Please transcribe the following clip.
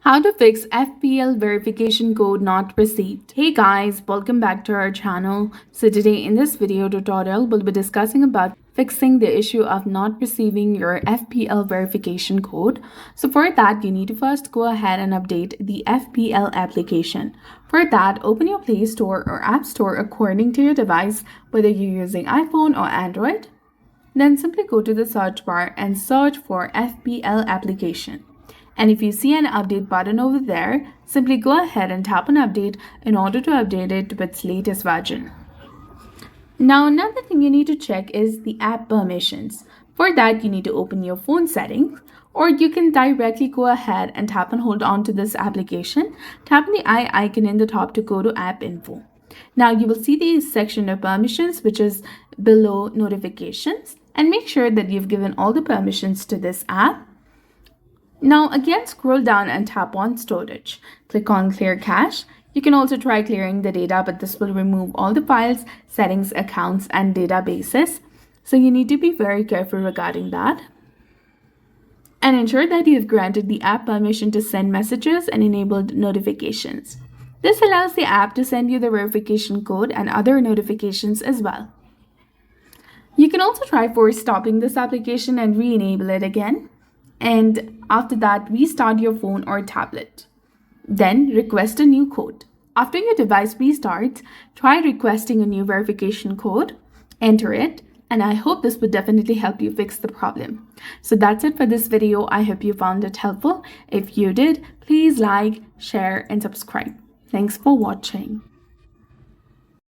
How to fix FPL verification code not received. Hey guys, welcome back to our channel. So today in this video tutorial, we'll be discussing about fixing the issue of not receiving your FPL verification code. So for that, you need to first go ahead and update the FPL application. For that, open your Play Store or App Store according to your device, whether you're using iPhone or Android. Then simply go to the search bar and search for FPL application. And if you see an update button over there, simply go ahead and tap on update in order to update it to its latest version. Now, another thing you need to check is the app permissions. For that, you need to open your phone settings, or you can directly go ahead and tap and hold on to this application. Tap on the eye icon in the top to go to app info. Now, you will see the section of permissions, which is below notifications, and make sure that you've given all the permissions to this app. Now again, scroll down and tap on storage. Click on clear cache. You can also try clearing the data, but this will remove all the files, settings, accounts, and databases. So you need to be very careful regarding that. And ensure that you've granted the app permission to send messages and enabled notifications. This allows the app to send you the verification code and other notifications as well. You can also try for stopping this application and re-enable it again. And after that, restart your phone or tablet. Then request a new code. After your device restarts, try requesting a new verification code, enter it, and I hope this would definitely help you fix the problem. So that's it for this video. I hope you found it helpful. If you did, please like, share, and subscribe. Thanks for watching.